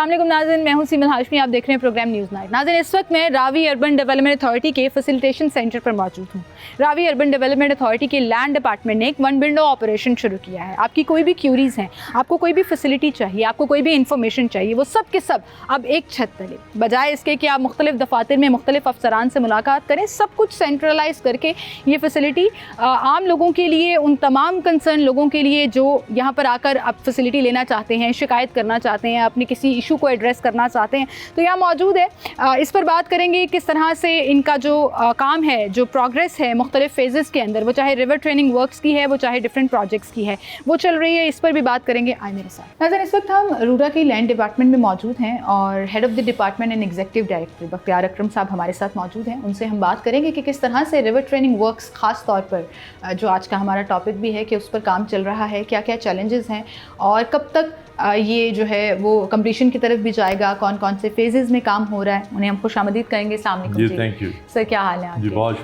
अस्सलाम वालेकुम नाज़रीन, मैं हूं सीमल हाशमी। आप देख रहे हैं प्रोग्राम न्यूज़ नाइट। नाज़रीन, इस वक्त मैं रावी अर्बन डेवलपमेंट अथॉरिटी के फैसिलिटेशन सेंटर पर मौजूद हूं। रावी अर्बन डेवलपमेंट अथॉरिटी के लैंड डिपार्टमेंट ने एक वन विंडो ऑपरेशन शुरू किया है। आपकी कोई भी क्यूरीज़ हैं, आपको कोई भी फैसिलिटी चाहिए, आपको कोई भी इंफॉर्मेशन चाहिए, वो सब के सब अब एक छत तले, बजाय इसके कि आप मुख्तलिफ दफातर में मुख्तलिफ अफसरान से मुलाकात करें, सब कुछ सेंट्रलाइज करके ये फैसिलिटी आम लोगों के लिए, उन तमाम कंसर्न लोगों के लिए जो यहाँ पर आकर आप फैसिलिटी लेना चाहते हैं, शिकायत करना चाहते हैं, अपने किसी इशू को एड्रेस करना चाहते हैं, तो यहाँ मौजूद है। इस पर बात करेंगे किस तरह से इनका जो काम है, जो प्रोग्रेस है मुख्तलिफ फेजेस के अंदर, वो चाहे रिवर ट्रेनिंग वर्क्स की है, वो चाहे डिफरेंट प्रोजेक्ट्स की है, वो चल रही है। इस पर भी बात करेंगे। आए मेरे साथ। नाज़रीन, इस वक्त हम रूडा की लैंड डिपार्टमेंट में मौजूद हैं और head of the department and executive director Bakhtiyar Akram साहब हमारे साथ मौजूद हैं। उनसे हम बात करेंगे कि किस तरह से रिवर ट्रेनिंग वर्क्स ख़ास तौर पर जो आज का हमारा टॉपिक भी है कि उस पर काम चल रहा है, क्या क्या चैलेंजेस हैं और कब तक ये जो है वो कंप्लीशन की तरफ भी जाएगा, कौन कौन से फेजेस में काम हो रहा है, उन्हें हम खुशामदीद कहेंगे। अस्सलाम वालेकुम जी। थैंक यू सर, क्या हाल है आपके? जी, बहुत।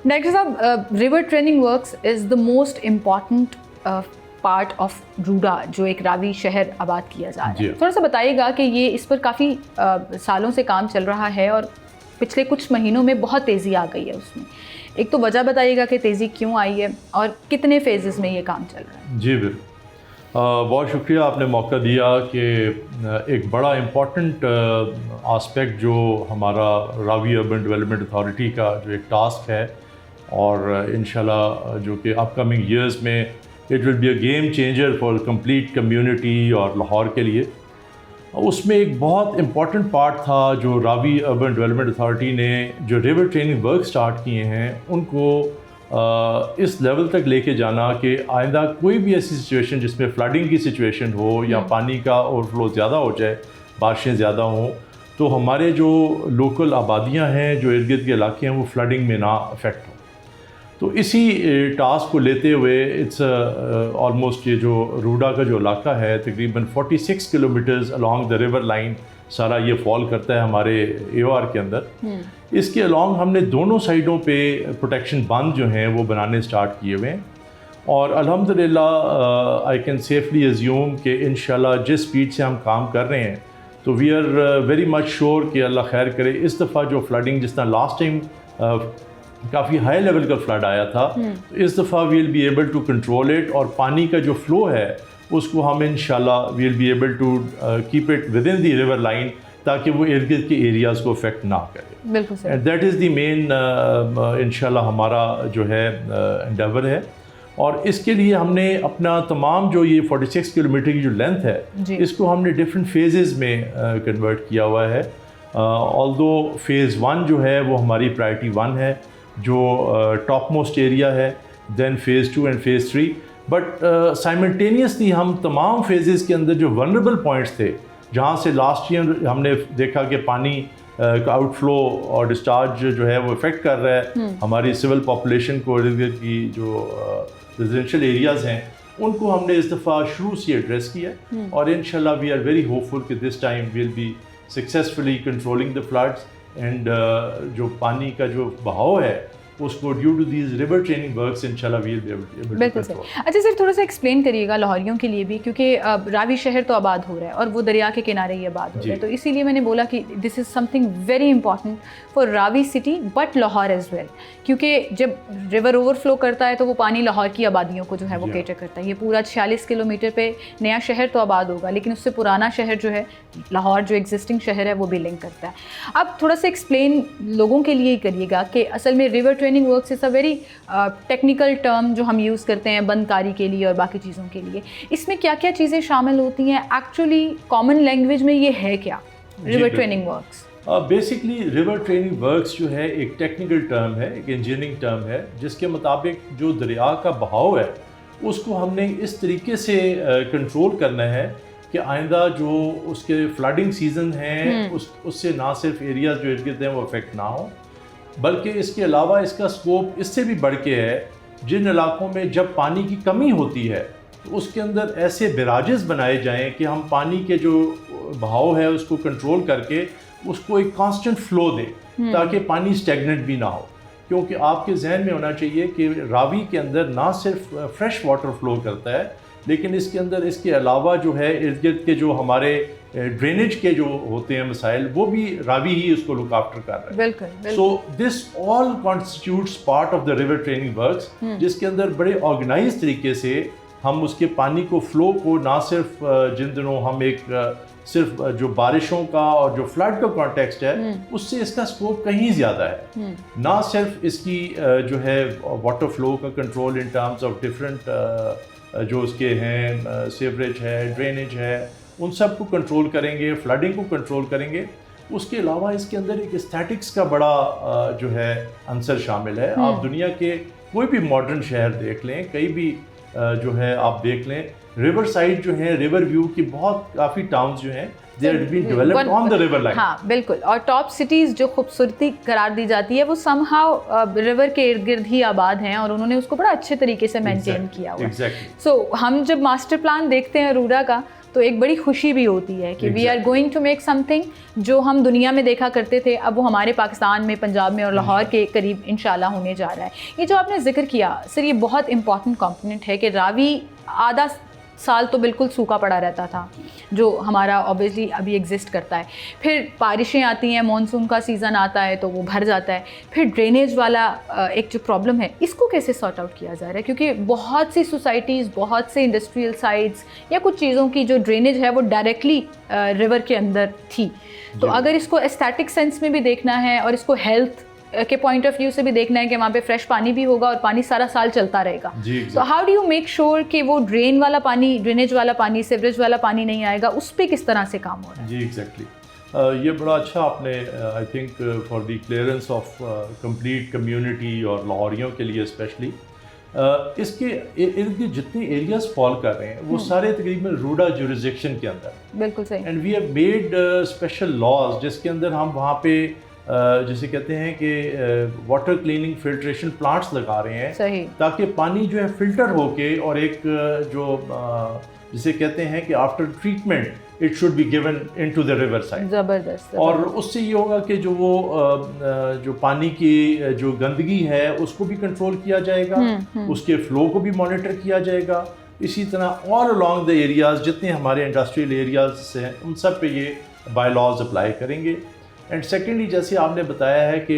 डायरेक्टर साहब, river training works is the most important part of RUDA, जो एक रावी शहर आबाद किया जा रहा है। थोड़ा सा बताइएगा कि ये इस पर काफ़ी सालों से काम चल रहा है और पिछले कुछ महीनों में बहुत तेज़ी आ गई है उसमें। एक तो वजह बताइएगा कि तेज़ी क्यों आई है और कितने फेजेस में ये काम चल रहा है। जी बिल्कुल, बहुत शुक्रिया आपने मौका दिया कि एक बड़ा इम्पॉर्टेंट आस्पेक्ट जो हमारा रावी अर्बन डेवलपमेंट अथॉरिटी का जो एक टास्क है और इंशाल्लाह जो कि अपकमिंग ईयर्स में it will be a game changer for complete community और लाहौर के लिए, उसमें एक बहुत इम्पॉर्टेंट पार्ट था जो रावी अर्बन डेवलपमेंट अथॉरिटी ने जो रिवर ट्रेनिंग वर्क स्टार्ट किए हैं उनको इस लेवल तक लेके जाना कि आइंदा कोई भी ऐसी सिचुएशन जिसमें फ्लडिंग की सिचुएशन हो या पानी का ओवरफ्लो ज़्यादा हो जाए, बारिशें ज़्यादा हों, तो हमारे जो लोकल आबादियां हैं, जो इर्द गिर्द के इलाके हैं, वो फ्लडिंग में ना अफेक्ट हो। तो इसी टास्क को लेते हुए इट्स ऑलमोस्ट ये जो रूडा का जो इलाका है तकरीबन 46 kilometres along the river line सारा ये फॉल करता है हमारे AOR के अंदर। इसके अलॉन्ग हमने दोनों साइडों पे प्रोटेक्शन बांध जो हैं वो बनाने स्टार्ट किए हुए हैं और अल्हम्दुलिल्लाह आई कैन सेफली अज्यूम कि इंशाल्लाह जिस स्पीड से हम काम कर रहे हैं तो we are very much sure कि अल्लाह खैर करे। इस दफ़ा जो फ्लडिंग, जिस तरह लास्ट टाइम काफ़ी हाई लेवल का फ्लड आया था, तो इस दफ़ा we will be able to control it और पानी का जो फ्लो है उसको हम इंशाल्लाह we will be able to keep it within the river line ताकि वो इर्द गिर्द के एरियाज़ को अफेक्ट ना करे। बिल्कुल sir. That is the main इंशाल्लाह हमारा जो है एंडेवर है और इसके लिए हमने अपना तमाम जो ये 46 किलोमीटर की जो लेंथ है इसको हमने डिफरेंट फेजेस में कन्वर्ट किया हुआ है। ऑल्दो फ़ेज़ 1 जो है वो हमारी प्रायोरिटी 1 है जो टॉप मोस्ट एरिया है, then phase 2 and phase 3, but simultaneously हम तमाम फेजेस के अंदर जो वनरेबल पॉइंट्स थे जहाँ से लास्ट ईयर हमने देखा कि पानी का आउटफ्लो और डिस्चार्ज जो है वो इफ़ेक्ट कर रहा है हमारी सिविल पॉपुलेशन को, की जो रेजिडेंशियल एरियाज़ हैं उनको हमने इस दफ़ा शुरू से एड्रेस किया और इंशाल्लाह वी आर वेरी होपफुल कि this time will be successfully controlling the floods and जो पानी का जो बहाव है उसको due to these river training works इंशाल्लाह we will be able to. बिल्कुल सर। अच्छा सर, थोड़ा सा एक्सप्लेन करिएगा लाहौरियों के लिए भी, क्योंकि रावी शहर तो आबाद हो रहा है और वो दरिया के किनारे ही आबाद हो रहा है, तो इसीलिए मैंने बोला कि this is something very important for Ravi city but Lahore as well, क्योंकि जब रिवर ओवरफ्लो करता है तो वो पानी लाहौर की आबादियों को जो है वो केटर करता है। ये पूरा 46 किलोमीटर पे नया शहर तो आबाद होगा, लेकिन उससे पुराना शहर जो है लाहौर, जो एग्जिस्टिंग शहर है, वो भी लिंक करता है। अब थोड़ा सा एक्सप्लेन लोगों के लिए करिएगा कि असल में river training works is a very technical term जो हम यूज़ करते हैं बंदकारी के लिए और बाकी चीज़ों के लिए। इसमें क्या क्या चीज़ें शामिल होती हैं? एक्चुअली कॉमन लैंग्वेज में ये है क्या river training works? Basically river training works जो है एक टेक्निकल टर्म है, एक इंजीनियरिंग टर्म है, जिसके मुताबिक जो दरिया का बहाव है उसको हमने इस तरीके से कंट्रोल करना है कि आइंदा जो उसके फ्लडिंग सीजन है उससे ना सिर्फ एरियाज जो इर्द गिर्द हैं वो अफेक्ट ना हो, बल्कि इसके अलावा इसका स्कोप इससे भी बढ़ के है जिन इलाकों में जब पानी की कमी होती है तो उसके अंदर ऐसे बैराजेस बनाए जाएं कि हम पानी के जो बहाव है उसको कंट्रोल करके उसको एक कांस्टेंट फ्लो दें ताकि पानी स्टेगनेंट भी ना हो। क्योंकि आपके जहन में होना चाहिए कि रावी के अंदर ना सिर्फ फ्रेश वाटर फ्लो करता है, लेकिन इसके अंदर इसके अलावा जो है इर्द गिर्द के जो हमारे ड्रेनेज के जो होते हैं मसाइल वो भी रावी ही उसको लुक आफ्टर कर रहा है। बिल्कुल। So this all constitutes part of the river training works, जिसके अंदर बड़े ऑर्गेनाइज तरीके से हम उसके पानी को फ्लो को ना सिर्फ जिन दिनों हम एक सिर्फ जो बारिशों का और जो फ्लड का कॉन्टेक्स्ट है उससे इसका स्कोप कहीं ज़्यादा है, ना सिर्फ इसकी जो है वाटर फ्लो का control in terms of different जो उसके हैं सीवरेज है, ड्रेनेज है, उन सब को कंट्रोल करेंगे, फ्लडिंग को कंट्रोल करेंगे। उसके अलावा इसके अंदर एक एस्थेटिक्स का बड़ा जो है अंसर शामिल है। आप दुनिया के कोई भी मॉडर्न शहर देख लें, कहीं भी जो है आप देख लें, रिवर साइड जो है, रिवर व्यू की बहुत काफ़ी टाउन्स जो हैं they are being developed on the river line. हाँ बिल्कुल, और टॉप सिटीज़ जो खूबसूरती करार दी जाती है वो समहाउ रिवर के इर्द गिर्द ही आबाद हैं और उन्होंने उसको बड़ा अच्छे तरीके से मेंटेन किया हुआ है। सो हम जब मास्टर प्लान देखते हैं अरोड़ा का तो एक बड़ी खुशी भी होती है कि we are going to make something जो हम दुनिया में देखा करते थे, अब वो हमारे पाकिस्तान में, पंजाब में और लाहौर के करीब इंशाल्लाह होने जा रहा है। ये जो आपने जिक्र किया सर, ये बहुत इंपॉर्टेंट कंपोनेंट है कि रावी आधा साल तो बिल्कुल सूखा पड़ा रहता था, जो हमारा ऑब्वियसली अभी एग्जिस्ट करता है। फिर बारिशें आती हैं, मॉनसून का सीज़न आता है तो वो भर जाता है। फिर ड्रेनेज वाला एक जो प्रॉब्लम है, इसको कैसे सॉर्ट आउट किया जा रहा है? क्योंकि बहुत सी सोसाइटीज़, बहुत से इंडस्ट्रियल साइट्स या कुछ चीज़ों की जो ड्रेनेज है वो डायरेक्टली रिवर के अंदर थी। तो अगर इसको एस्थेटिक सेंस में भी देखना है और इसको हेल्थ के पॉइंट ऑफ व्यू से भी देखना है कि वहाँ पे फ्रेश पानी भी होगा और पानी सारा साल चलता रहेगा, तो how do you make sure कि वो ड्रेनेज वाला पानी, सीवरेज वाला पानी नहीं आएगा, उस पर किस तरह से काम हो रहा है? जी एग्जैक्टली ये बड़ा अच्छा आपने I think for the clearance of complete community और लाहौरियों के लिए स्पेशली इसके इर्द गिर्द जितने एरियाज फॉल कर रहे हैं वो सारे तकरीबन रूडा जुरिसडिक्शन के अंदर। बिल्कुल सही। And we have made special laws जिसके अंदर हम वहाँ पे जिसे कहते हैं कि वाटर क्लीनिंग फिल्ट्रेशन प्लांट्स लगा रहे हैं, सही, ताकि पानी जो है फिल्टर होके और एक जो जिसे कहते हैं कि after treatment it should be given into the river side. ज़बरदस्त। और उससे ये होगा कि जो वो जो पानी की जो गंदगी है उसको भी कंट्रोल किया जाएगा, उसके फ्लो को भी मॉनिटर किया जाएगा। इसी तरह ऑल अलॉन्ग द एरियाज जितने हमारे इंडस्ट्रियल एरियाज हैं उन सब पे ये बाय लॉज अप्लाई करेंगे। एंड सेकेंडली, जैसे आपने बताया है कि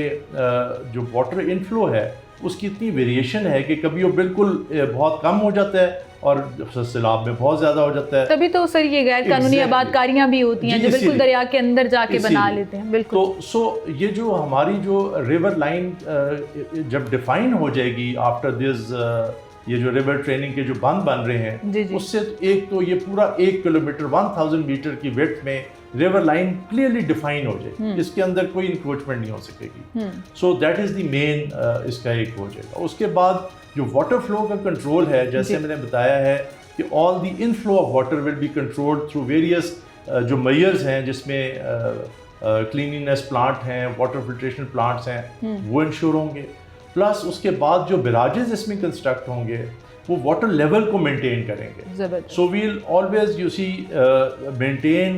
जो वाटर इनफ्लो है उसकी इतनी वेरिएशन है कि कभी वो बिल्कुल बहुत कम हो जाता है और सैलाब में बहुत ज़्यादा हो जाता है। तभी तो सर ये गैर कानूनी आबादकारियाँ भी होती हैं जो बिल्कुल दरिया के अंदर जाके बना लेते हैं। बिल्कुल। तो सो ये जो हमारी जो रिवर लाइन जब डिफाइन हो जाएगी आफ्टर दिस, ये जो रिवर ट्रेनिंग के जो बांध बन रहे हैं उससे एक तो ये पूरा 1 किलोमीटर 1000 मीटर की विड्थ में रिवर लाइन क्लियरली डिफाइन हो जाएगी, इसके अंदर कोई इंक्रोचमेंट नहीं हो सकेगी। सो दैट इज़ द मेन इसका एक हो जाएगा। उसके बाद जो वाटर फ्लो का कंट्रोल है, जैसे मैंने बताया है कि all the inflow of water will be controlled through various जो मेजर्स हैं, जिसमें क्लीनिनेस प्लांट हैं, वाटर फिल्ट्रेशन प्लांट्स हैं, वो इंश्योर होंगे। प्लस उसके बाद जो बैराजेस इसमें कंस्ट्रक्ट होंगे वो वाटर लेवल को मेंटेन करेंगे। So we'll always you see maintain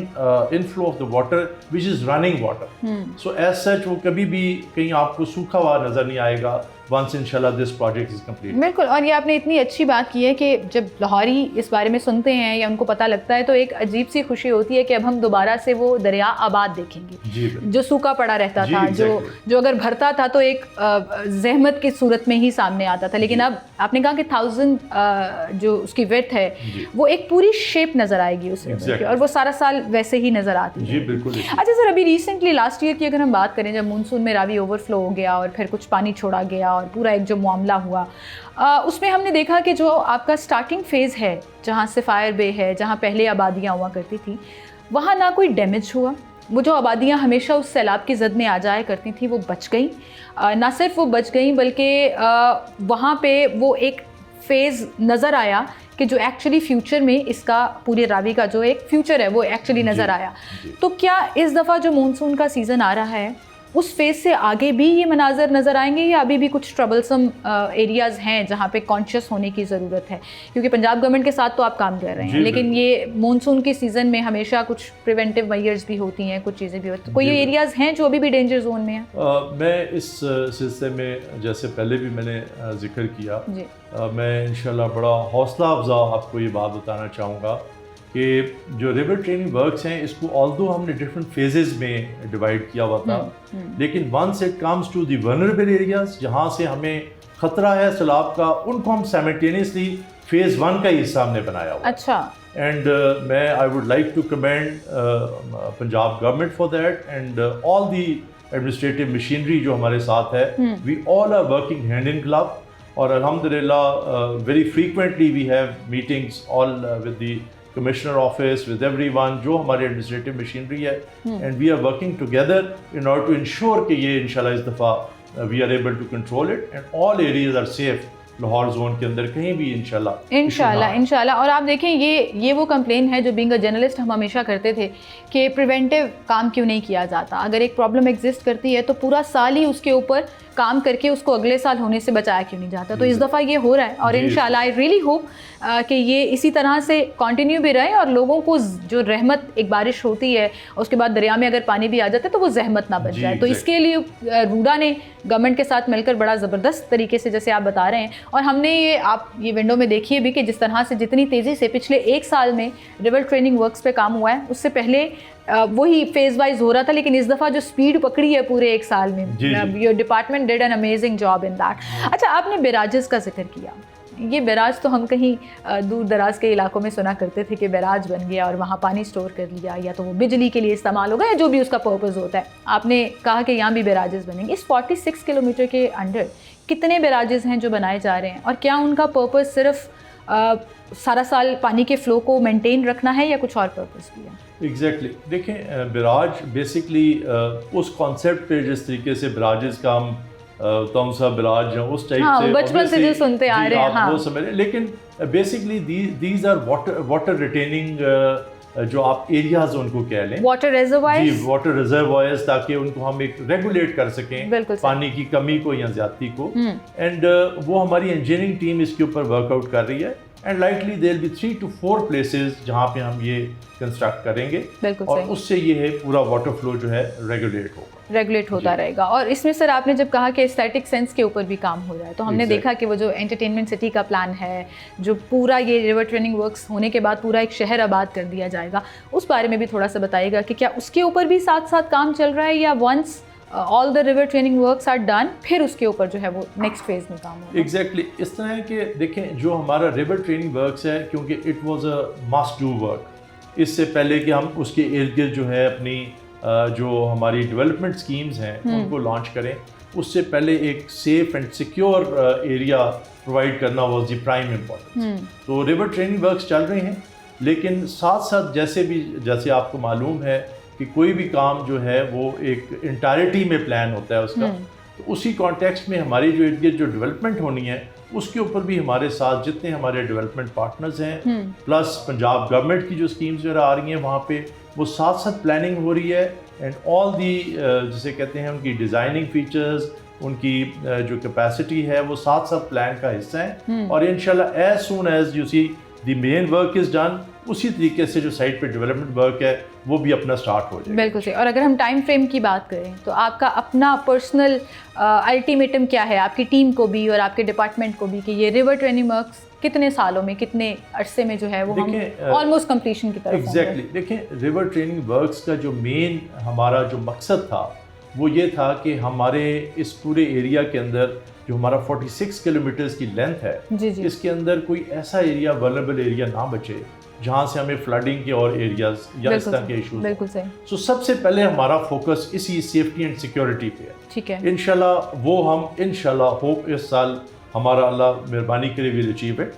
inflow of the water which is running water. So as such वो कभी भी कहीं आपको सूखा हुआ नज़र नहीं आएगा वंस इंशाल्लाह दिस प्रोजेक्ट इज कंप्लीट। बिल्कुल। और ये आपने इतनी अच्छी बात की है कि जब लाहौरी इस बारे में सुनते हैं या उनको पता लगता है तो एक अजीब सी खुशी होती है कि अब हम दोबारा से वो दरिया आबाद देखेंगे जो सूखा पड़ा रहता था, जो अगर भरता था तो एक जहमत की सूरत में ही सामने आता था। लेकिन अब आपने कहा कि 1000 जो उसकी विड्थ है वो एक पूरी शेप नज़र आएगी उस रिवर की, और वो सारा साल वैसे ही नज़र आती है। बिल्कुल। अच्छा सर, अभी रिसेंटली लास्ट ईयर की अगर हम बात करें, जब मानसून में रावी ओवरफ्लो हो गया और फिर कुछ पानी छोड़ा गया और पूरा एक जो मामला हुआ, उसमें हमने देखा कि जो आपका स्टार्टिंग फेज़ है, जहाँ से फायर बे है, जहाँ पहले आबादियाँ हुआ करती थी, वहाँ ना कोई डैमेज हुआ। वो जो आबादियाँ हमेशा उस सैलाब की जद में आ जाया करती थी वो बच गई। ना सिर्फ वो बच गई बल्कि वहाँ पे वो एक फेज़ नज़र आया कि जो एक्चुअली फ्यूचर में इसका पूरे रावी का जो एक फ्यूचर है वो एक्चुअली नज़र आया। तो क्या इस दफ़ा जो मानसून का सीज़न आ रहा है उस फेज़ से आगे भी ये मनाजर नज़र आएंगे या अभी भी कुछ ट्रबलसम एरियाज़ हैं जहाँ पे कॉन्शियस होने की ज़रूरत है? क्योंकि पंजाब गवर्नमेंट के साथ तो आप काम कर रहे हैं, लेकिन ये मानसून के सीज़न में हमेशा कुछ प्रिवेंटिव मेजर्स भी होती हैं, कुछ चीज़ें भी होती हैं। कोई एरियाज़ हैं जो अभी भी डेंजर जोन में हैं? मैं इस सिलसिले में जैसे पहले भी मैंने जिक्र किया, मैं इंशाल्लाह बड़ा हौसला अफजा आपको ये बात बताना चाहूँगा कि जो रिवर ट्रेनिंग वर्क्स हैं इसको ऑल्दो हमने डिफरेंट फेजेस में डिवाइड किया हुआ था, लेकिन once it comes to the vulnerable areas जहाँ से हमें खतरा है सैलाब का, उनको हम साइमल्टेनियसली फेज़ 1 का हिस्सा हमने बनाया हुआ। अच्छा। एंड मैं I would like to commend Punjab government for that and all the administrative machinery जो हमारे साथ है, we all are working hand in glove, और अल्हम्दुलिल्लाह very frequently we have meetings all with the commissioner office, with everyone जो हमारी administrative machinery है, and we are working together in order to ensure कि ये इंशाल्लाह इस दफ़ा we are able to control it and all areas are safe Lahore zone के अंदर कहीं भी इंशाल्लाह। और आप देखें ये वो कंप्लेन है जो बीइंग अ जर्नलिस्ट हम हमेशा करते थे कि प्रिवेंटिव काम क्यों नहीं किया जाता। अगर एक प्रॉब्लम एग्जिस्ट करती है तो पूरा साल ही उसके ऊपर काम करके उसको अगले साल होने से बचाया क्यों नहीं जाता। तो इस दफ़ा ये हो रहा है और इंशाल्लाह आई रियली होप कि ये इसी तरह से कंटिन्यू भी रहे और लोगों को जो रहमत, एक बारिश होती है उसके बाद दरिया में अगर पानी भी आ जाता है तो वो जहमत ना बच जाए। तो इसके लिए रूडा ने गवर्नमेंट के साथ मिलकर बड़ा ज़बरदस्त तरीके से, जैसे आप बता रहे हैं, और हमने ये विंडो में देखिए भी कि जिस तरह से जितनी तेज़ी से पिछले 1 साल में रिवर ट्रेनिंग वर्क्स पे काम हुआ है, उससे पहले वही फेज वाइज हो रहा था, लेकिन इस दफ़ा जो स्पीड पकड़ी है पूरे 1 साल में, your department did an amazing job in that. अच्छा, आपने बैराजेस का जिक्र किया। ये बैराज तो हम कहीं दूर दराज के इलाकों में सुना करते थे कि बैराज बन गया और वहाँ पानी स्टोर कर लिया, या तो वो बिजली के लिए इस्तेमाल होगा या जो भी उसका पर्पज़ होता है। आपने कहा कि यहाँ भी बैराजेस बनेंगे। इस 46 किलोमीटर के अंडर कितने बैराजेस हैं जो बनाए जा रहे हैं, और क्या उनका पर्पज़ सिर्फ सारा साल पानी के फ़्लो को मेंटेन रखना है या कुछ और पर्पज़ भी है? एग्जैक्टली देखें, बैराज बेसिकली उस कॉन्सेप्ट पे जिस तरीके से बैराजेस का हम तमसा बैराज उस टाइप से बचपन से जो सुनते आ रहे हैं, वो समझ रहे हैं, लेकिन basically these are water retaining जो आप एरियाज उनको कह लें, वाटर रिजर्वायर्स, वाटर रिजर्वायर्स, ताकि उनको हम एक रेगुलेट कर सकें पानी की कमी को या ज्यादती को। एंड वो हमारी इंजीनियरिंग टीम इसके ऊपर वर्कआउट कर रही है, and likely there will be 3 to 4 places जहाँ पे हम ये कंस्ट्रक्ट करेंगे, और उससे ये है पूरा वाटर फ्लो जो है रेगुलेट होता रहेगा। और इसमें सर आपने जब कहा कि एस्थेटिक सेंस के ऊपर भी काम हो रहा है, तो हमने देखा कि वो जो एंटरटेनमेंट सिटी का प्लान है, जो पूरा ये रिवर ट्रेनिंग वर्क्स होने के बाद पूरा एक शहर आबाद कर दिया जाएगा, उस बारे में भी थोड़ा सा बताइएगा कि क्या उसके ऊपर भी साथ साथ काम चल रहा है, या once all the river training works are done फिर उसके ऊपर जो है वो नेक्स्ट फेज में काम होगा? एग्जैक्टली इस तरह है कि देखें, जो हमारा रिवर ट्रेनिंग वर्क्स है, क्योंकि it was a must do work, इससे पहले कि हम उसके इर्द गिर्द जो है अपनी जो हमारी डेवलपमेंट स्कीम्स हैं उनको लॉन्च करें, उससे पहले एक safe and secure area provide करना वाज द प्राइम इम्पोर्टेंस। तो रिवर ट्रेनिंग वर्क्स चल रहे हैं, लेकिन साथ साथ जैसे आपको मालूम है कि कोई भी काम जो है वो एक इंटायरिटी में प्लान होता है उसका, तो उसी कॉन्टेक्स्ट में हमारी जो इर्द गिर्द जो डेवलपमेंट होनी है उसके ऊपर भी हमारे साथ जितने हमारे डेवलपमेंट पार्टनर्स हैं, प्लस पंजाब गवर्नमेंट की जो स्कीम्स वगैरह आ रही हैं वहाँ पे वो साथ साथ प्लानिंग हो रही है, एंड ऑल दी जिसे कहते हैं उनकी डिज़ाइनिंग फीचर्स, उनकी जो कैपेसिटी है वो साथ साथ प्लान का हिस्सा है। और इंशाल्लाह as soon as you see the main work is done, उसी तरीके से जो साइट पे डेवलपमेंट वर्क है वो भी अपना स्टार्ट हो जाए। बिल्कुल सही। और अगर हम टाइम फ्रेम की बात करें तो आपका अपना पर्सनल अल्टीमेटम क्या है आपकी टीम को भी और आपके डिपार्टमेंट को भी, कि ये रिवर ट्रेनिंग वर्क्स कितने सालों में, कितने अरसे में जो है वो हम ऑलमोस्ट कंप्लीशन की तरफ? एग्जैक्टली देखें, रिवर ट्रेनिंग वर्क्स का जो मेन हमारा जो मकसद था वो ये था कि हमारे इस पूरे एरिया के अंदर जो हमारा 46 किलोमीटर्स की लेंथ है, इसके अंदर कोई ऐसा एरिया वल्नरेबल एरिया ना बचे जहाँ से हमें फ्लडिंग के और एरियाज या इस तरह के इशूज। बिल्कुल सही। सो सबसे पहले हमारा फोकस इसी सेफ्टी एंड सिक्योरिटी पे है। ठीक है। इंशाल्लाह वो हम इंशाल्लाह होप इस साल हमारा अल्लाह मेहरबानी करे will achieve it.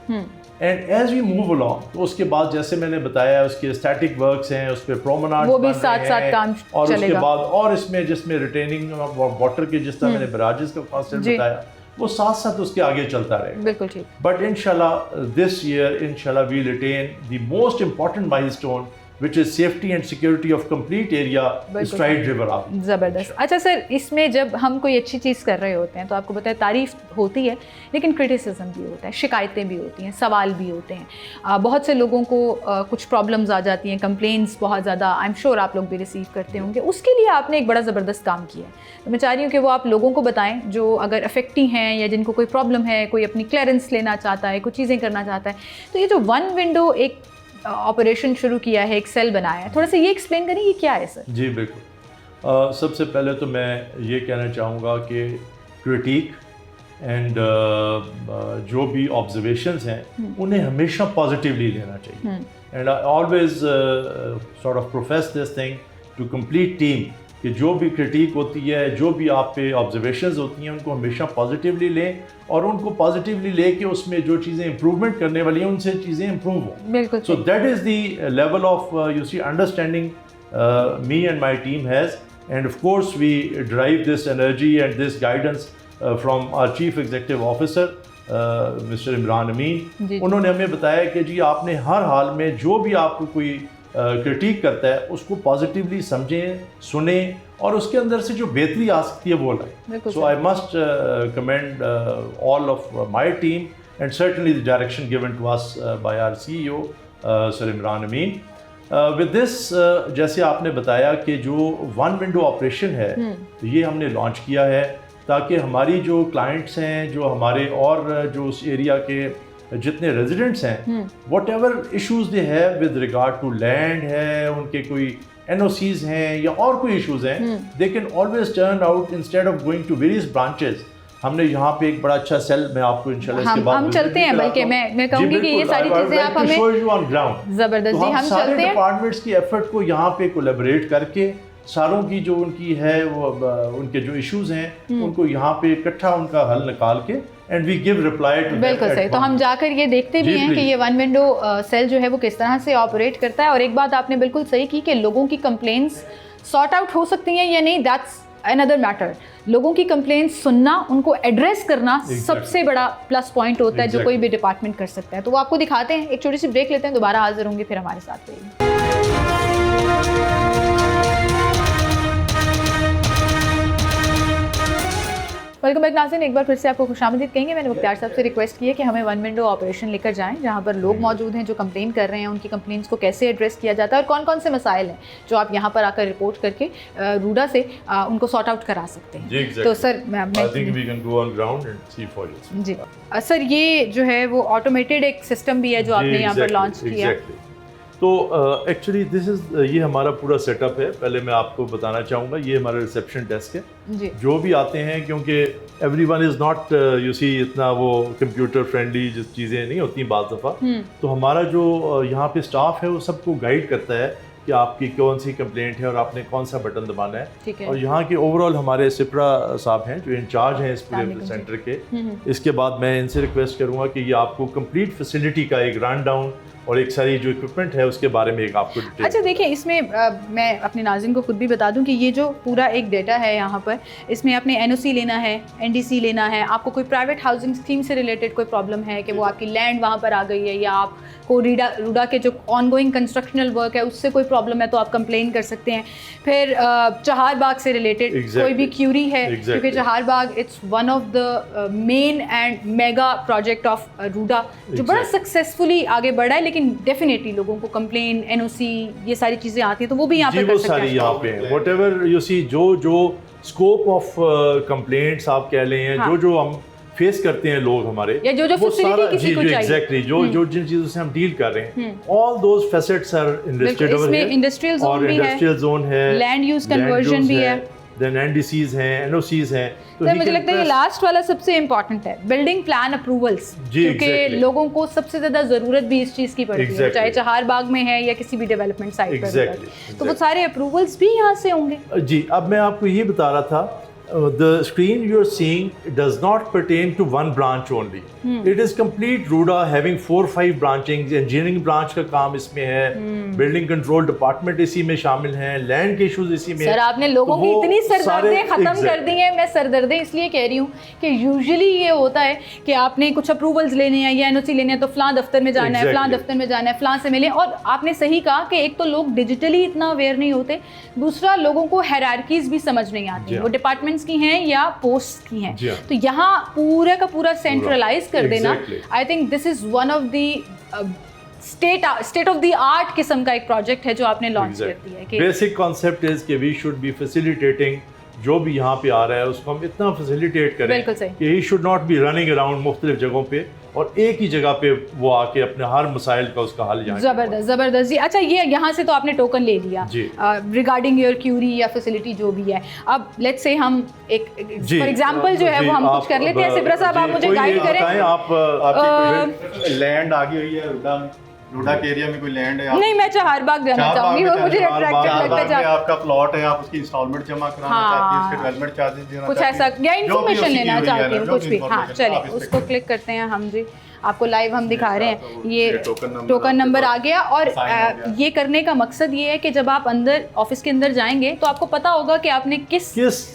And as we move along, तो उसके बाद जैसे मैंने बताया उसके स्टैटिक वर्क्स हैं, उस पर प्रोमेनाड वो भी साथ साथ काम और चलेगा। उसके बाद और इसमें जिसमें रिटेनिंग वाटर के जिस तरह मैंने बैराजेस का कॉन्सेप्ट बताया वो साथ साथ उसके आगे चलता रहेगा। बिल्कुल ठीक। बट इंशाल्लाह दिस ईयर इंशाल्लाह we will attain the most important milestone which is safety and security of complete area Stride River Avenue। ज़बरदस्त। अच्छा सर, इसमें जब हम कोई अच्छी चीज़ कर रहे होते हैं तो आपको पता है तारीफ़ होती है, लेकिन क्रिटिसिज्म भी होता है, शिकायतें भी होती हैं, सवाल भी होते हैं। बहुत से लोगों को कुछ प्रॉब्लम्स आ जाती हैं, कंप्लेंट्स बहुत ज़्यादा आई एम श्योर आप लोग भी रिसीव करते होंगे। उसके लिए आपने एक बड़ा ज़बरदस्त काम किया है, तो मैं चाह रही हूँ कि वो आप लोगों को बताएँ जो अगर अफेक्टी हैं या जिनको कोई प्रॉब्लम है, कोई अपनी क्लियरेंस लेना चाहता है, कुछ चीज़ें करना चाहता है। तो ये जो वन विंडो एक ऑपरेशन शुरू किया है, एक सेल बनाया है, थोड़ा सा ये एक्सप्लेन करें ये क्या है सर? जी बिल्कुल। सबसे पहले तो मैं ये कहना चाहूँगा कि क्रिटिक एंड जो भी ऑब्जर्वेशंस हैं उन्हें हमेशा पॉजिटिवली लेना चाहिए। And I always sort of profess this thing to complete team कि जो भी क्रिटिक होती है, जो भी आप पे ऑब्जर्वेशंस होती हैं, उनको हमेशा पॉजिटिवली लें और उनको पॉजिटिवली लेके उसमें जो चीज़ें इंप्रूवमेंट करने वाली हैं उनसे चीज़ें इंप्रूव हों। बिल्कुल। So that is the level of you see understanding me and my team has, and of course we derive this energy and this guidance from our chief executive officer Mr. Imran Amin. उन्होंने हमें बताया कि जी आपने हर हाल में जो भी आपको कोई क्रिटिक करता है उसको पॉजिटिवली समझें, सुने और उसके अंदर से जो बेहतरी आ सकती है वो लाएं। So I must commend all of my team and certainly the direction given to us by our CEO sir Imran Amin. With this जैसे आपने बताया कि जो वन विंडो ऑपरेशन है तो ये हमने लॉन्च किया है ताकि हमारी जो क्लाइंट्स हैं, जो हमारे और जो उस एरिया के जितने रेजिडेंट्स हैं, whatever issues they have with regard to land है, उनके कोई NOCs हैं या और कोई इशूज़ हैं, they can always turn out instead of going to various branches. हमने यहाँ पे एक बड़ा अच्छा सेल, मैं आपको इंशाल्लाह इसके बाद हम चलते हैं, बल्कि मैं कहूँगी कि ये सारी चीज़ें आप हमें ज़बरदस्त जी हम चलते हैं। डिपार्टमेंट्स की एफर्ट को यहाँ पे कोलैबोरेट करके सारों की जो उनकी है वो उनके जो इश्यूज हैं उनको यहाँ पे इकट्ठा उनका हल निकाल के and we give reply to. बिल्कुल सही। तो हम जाकर ये देखते भी हैं कि ये वन विंडो सेल जो है वो किस तरह से ऑपरेट करता है। और एक बात आपने बिल्कुल सही की कि लोगों की कंप्लेंट्स सॉर्ट आउट हो सकती हैं या नहीं, दैट्स अनदर मैटर। लोगों की कंप्लेंट्स सुनना, उनको एड्रेस करना सबसे बड़ा प्लस पॉइंट होता है जो कोई भी डिपार्टमेंट कर सकता है। तो वो आपको दिखाते हैं, एक छोटी सी ब्रेक लेते हैं, दोबारा हाजिर होंगे फिर हमारे साथ रहिए। वेलकम बैक नाज़रीन, एक बार फिर से आपको खुशामदीद कहेंगे। मैंने मुख्तार साहब से रिक्वेस्ट की है कि हमें वन विंडो ऑपरेशन लेकर जाएं जहां पर लोग मौजूद हैं जो कंप्लेन कर रहे हैं, उनकी कंप्लेंट्स को कैसे एड्रेस किया जाता है और कौन कौन से मसाइल हैं जो आप यहां पर आकर रिपोर्ट करके रूडा से उनको सॉर्ट आउट करा सकते हैं। तो सर जी सर, ये जो है वो ऑटोमेटेड एक सिस्टम भी है जो आपने यहाँ पर लॉन्च किया। तो एक्चुअली दिस इज़ ये हमारा पूरा सेटअप है। पहले मैं आपको बताना चाहूँगा, ये हमारा रिसेप्शन डेस्क है। जो भी आते हैं, क्योंकि everyone is not you see इतना वो कंप्यूटर फ्रेंडली जो चीज़ें नहीं होती बाज़ दफ़ा, तो हमारा जो यहाँ पे स्टाफ है वो सबको गाइड करता है कि आपकी कौन सी कंप्लेंट है और आपने कौन सा बटन दबाना है। और यहाँ के ओवरऑल हमारे सिप्रा साहब हैं जो इंचार्ज हैं इस पूरे सेंटर के। इसके बाद मैं इनसे रिक्वेस्ट करूँगा कि ये आपको कंप्लीट फैसिलिटी का एक रन डाउन और एक सारी जो इक्विपमेंट है उसके बारे में एक आपको डिटेल। अच्छा देखिए, इसमें मैं अपने नाज़रीन को खुद भी बता दूं कि ये जो पूरा एक डेटा है यहाँ पर, इसमें आपने NOC लेना है, NDC लेना है, आपको कोई प्राइवेट हाउसिंग स्कीम से रिलेटेड कोई प्रॉब्लम है कि वो आपकी लैंड वहाँ पर आ गई है, या आपको रूडा के जो ऑनगोइंग कंस्ट्रक्शनल वर्क है उससे कोई प्रॉब्लम है तो आप कंप्लेन कर सकते हैं। फिर चहार बाग से रिलेटेड कोई भी क्यूरी है, क्योंकि Chahar Bagh it's one of the main and mega project of RUDA जो बड़ा सक्सेसफुली आगे बढ़ा है, लेकिन डेफिनेटली लोगों को कंप्लेन, NOC ये सारी चीजें आती हैं तो वो भी यहाँ पे कर सकते हैं। यहाँ पे व्हाटएवर यू सी जो स्कोप ऑफ कंप्लेंट्स आप कह लें, जो हम फेस करते हैं लोग हमारे, या जो फैसिलिटी किसी को चाहिए, एग्जैक्टली जो जिन चीजों से हम डील कर रहे हैं, all those facets are enlisted over here. Industrial zone भी है, इंडस्ट्रियल जोन है, लैंड यूज कन्वर्जन भी है, देन NDCs हैं, NOCs हैं। तो मुझे लगता है ये लास्ट वाला सबसे इम्पोर्टेंट है, बिल्डिंग प्लान अप्रूवल्स, क्योंकि लोगों को सबसे ज्यादा जरूरत भी इस चीज की पड़ती है, चाहे चहार बाग में है या किसी भी डेवलपमेंट साइट पर, तो वो सारे अप्रूवल्स भी यहाँ से होंगे। जी, अब मैं आपको ये बता रहा था, the screen you're seeing does not pertain to one branch only. It is complete Ruda having 4-5 branchings. Engineering branch का काम इसमें है, building control department इसी में शामिल हैं, land के issues इसी में। सर आपने लोगों की इतनी सरदर्दें खत्म कर दी हैं। मैं सरदर्दें इसलिए कह रही हूँ कि यूजुअली ये होता है कि आपने कुछ अप्रूवल्स लेने हैं या NOC लेने हैं तो फलां दफ्तर में जाना है, फलां दफ्तर में जाना है, फलां से मिले। और आपने सही कहा कि एक तो लोग डिजिटली इतना अवेयर नहीं होते, दूसरा लोगों को हायरार्कीज भी समझ नहीं आती, वो डिपार्टमेंट की हैं या पोस्ट की हैं। तो यहाँ पूरा का पूरा सेंट्रलाइज कर देना, I think this is one of the state of the art किस्म का एक प्रोजेक्ट है जो आपने लॉन्च कर दिया है। बेसिक कॉन्सेप्ट इज कि वी शुड बी फैसिलिटेटिंग, जो भी यहाँ पे आ रहा है उसको हम इतना फैसिलिटेट करें कि he should not be running around मुख्तलिफ जगहों पे, और एक ही जगह पे वो आके अपने हर मसाइल का उसका हल यहाँ ज़बरदस्त ज़बरदस्त जी। अच्छा, ये यहाँ से तो आपने टोकन ले लिया जी रिगार्डिंग योर क्यूरी या फैसिलिटी जो भी है। अब लेट्स से हम एक फॉर एग्जांपल जो है वो हम कुछ कर लेते हैं। सिब्रा साहब, आप मुझे गाइड करें। आपकी लैंड आ गई हुई है रूडा के एरिया में, कोई लैंड है? नहीं, मैं चहारबाग जाना चाहूंगी, वो मुझे अट्रैक्टिव लगता है। आपका प्लॉट है, आप उसकी इंस्टॉलमेंट जमा कराना चाहती हैं, उसके डेवलपमेंट चार्जेस देना कुछ ऐसा या इन्फॉर्मेशन लेना चाहती हूँ कुछ भी। हाँ, चलिए उसको क्लिक करते हैं हम जी। आपको लाइव हम दिखा रहे हैं, ये टोकन नंबर आ गया। और ये करने का मकसद ये है कि जब आप अंदर ऑफिस के अंदर जाएंगे तो आपको पता होगा कि आपने किस